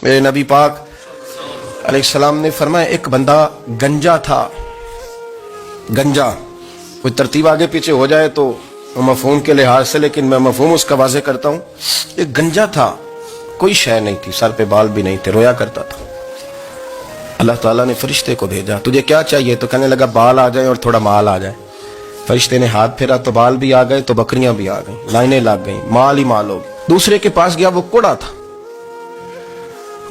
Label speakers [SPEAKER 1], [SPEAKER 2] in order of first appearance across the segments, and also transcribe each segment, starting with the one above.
[SPEAKER 1] میرے نبی پاک علیہ السلام نے فرمایا ایک بندہ گنجا تھا. گنجا کوئی ترتیب آگے پیچھے ہو جائے تو مفہوم کے لحاظ سے، لیکن میں مفہوم اس کا واضح کرتا ہوں. ایک گنجا تھا، کوئی شے نہیں تھی، سر پہ بال بھی نہیں تھے، رویا کرتا تھا. اللہ تعالیٰ نے فرشتے کو بھیجا، تجھے کیا چاہیے؟ تو کہنے لگا بال آ جائیں اور تھوڑا مال آ جائے. فرشتے نے ہاتھ پھیرا تو بال بھی آ گئے تو بکریاں بھی آ گئیں، لائنیں لگ گئیں، مال ہی مال ہو گئے. دوسرے کے پاس گیا، وہ کوڑا تھا.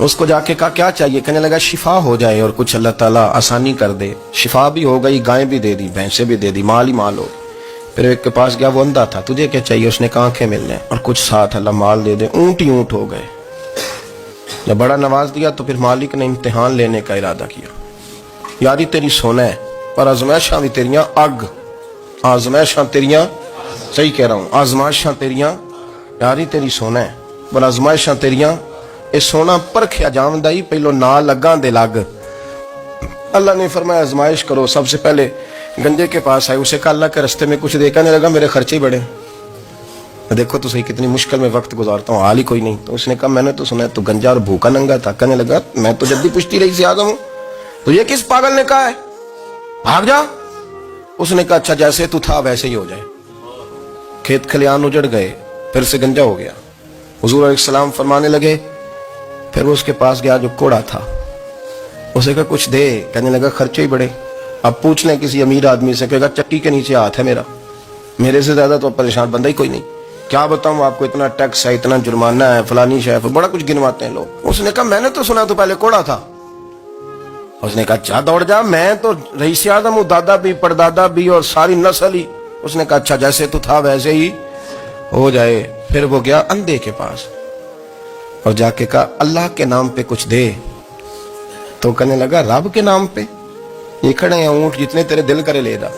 [SPEAKER 1] اس کو جا کے کہا کیا چاہیے؟ کہنے لگا شفا ہو جائے اور کچھ اللہ تعالیٰ آسانی کر دے. شفا بھی ہو گئی، گائیں بھی دے دی، بھینسیں بھی دے دی، مال ہی مال ہو گئی. پھر ایک کے پاس گیا، وہ اندھا تھا، تجھے کیا چاہیے؟ اس نے کہا آنکھیں مل جائیں اور کچھ ساتھ اللہ مال دے دے. اونٹ ہی اونٹ ہو گئے. جب بڑا نواز دیا تو پھر مالک نے امتحان لینے کا ارادہ کیا. یاری تیری سونا ہے اور آزمائشاں بھی تیریاں اگ، آزمائشاں تیریاں، صحیح کہہ رہا ہوں، آزمائشاں تیریاں، یاری تیری سونا ہے اور آزمائشاں تیریاں. اے سونا پرکھیا جامدائی پہلو نہ لگاں دے لگ. اللہ نے فرمایا آزمائش کرو. سب سے پہلے گنجے کے پاس آئے، اسے کہا اللہ کے رستے میں کچھ دے. کہنے لگا میرے خرچے بڑے، دیکھو تو صحیح کتنی مشکل میں وقت گزارتا ہوں، حال ہی کوئی نہیں. تو اس نے کہا میں نے تو سنا ہے تو گنجا اور بھوکا ننگا تھا. کہنے لگا میں تو جب بھی پشتی رہی سے آدم ہوں. تو یہ کس پاگل نے کہا ہے بھاگ جا؟ اس نے کہا اچھا جیسے تو تھا ویسے ہی ہو جائے. کھیت کھلیان اجڑ گئے، پھر سے گنجا ہو گیا. حضور علیہ السلام فرمانے لگے، پھر وہ اس کے پاس گیا جو کوڑا تھا. اسے کہا کچھ دے. کہنے لگا خرچے ہی بڑے. اب پوچھ لیں کسی امیر آدمی سے، کہے گا چکی کے نیچے ہاتھ ہے میرا، میرے سے زیادہ تو پریشان بندہ ہی کوئی نہیں. کیا بتاؤں آپ کو، اتنا ٹیکس ہے، اتنا جرمانہ ہے، فلانی شے، بڑا کچھ گنواتے ہیں لوگ. اس نے کہا میں نے تو سنا تو پہلے کوڑا تھا. اس نے کہا اچھا دوڑ جا، میں تو رئیس اعظم ہوں، دادا بھی پردادا بھی اور ساری نسل ہی. اس نے کہا اچھا جیسے تو تھا ویسے ہی ہو جائے. پھر وہ گیا اندھے کے پاس اور جا کے کہا اللہ کے نام پہ کچھ دے. تو کہنے لگا رب کے نام پہ؟ یہ کھڑے ہیں اونٹ جتنے تیرے دل کرے لے جا.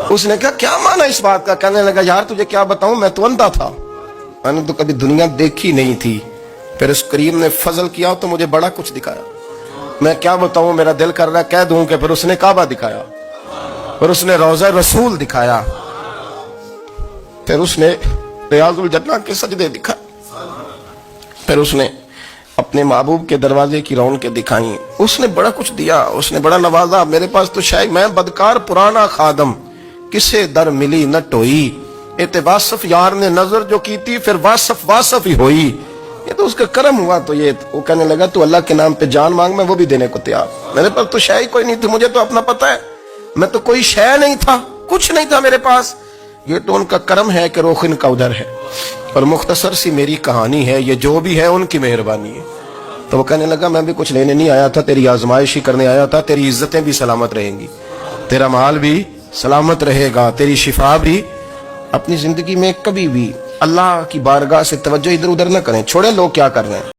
[SPEAKER 1] اس نے کہا کیا معنی اس بات کا؟ کہنے لگا یار تجھے کیا بتاؤں، میں تو اندھا تھا، میں نے تو کبھی دنیا دیکھی نہیں تھی. پھر اس کریم نے فضل کیا تو مجھے بڑا کچھ دکھایا. میں کیا بتاؤں، میرا دل کر رہا ہے کہہ دوں کہ پھر اس نے کعبہ دکھایا، پھر اس نے روضہ رسول دکھایا، پھر اس نے ریاض الجنہ کے سجدے دکھائے، پھر اس نے اپنے محبوب کے دروازے کی رونقیں دکھائیں. اس نے بڑا کچھ دیا، اس نے بڑا نوازا. میرے پاس تو شاید میں بدکار پرانا خادم، کسے در ملی نہ ٹوئی. اعتباسف یار نے نظر جو کی تھی پھر واسف ہی ہوئی. یہ تو اس کا کرم ہوا. تو یہ وہ کہنے لگا تو اللہ کے نام پہ جان مانگ، میں وہ بھی دینے کو تیار. میرے پاس تو شے ہی کوئی نہیں تھی، مجھے تو اپنا پتہ ہے، میں تو کوئی شے نہیں تھا، کچھ نہیں تھا میرے پاس. یہ تو ان کا کرم ہے کہ روخن کا ادھر ہے. اور مختصر سی میری کہانی ہے، یہ جو بھی ہے ان کی مہربانی ہے. تو وہ کہنے لگا میں بھی کچھ لینے نہیں آیا تھا، تیری آزمائش ہی کرنے آیا تھا. تیری عزتیں بھی سلامت رہیں گی، تیرا مال بھی سلامت رہے گا، تیری شفا بھی. اپنی زندگی میں کبھی بھی اللہ کی بارگاہ سے توجہ ادھر ادھر نہ کریں، چھوڑیں لوگ کیا کر رہے ہیں.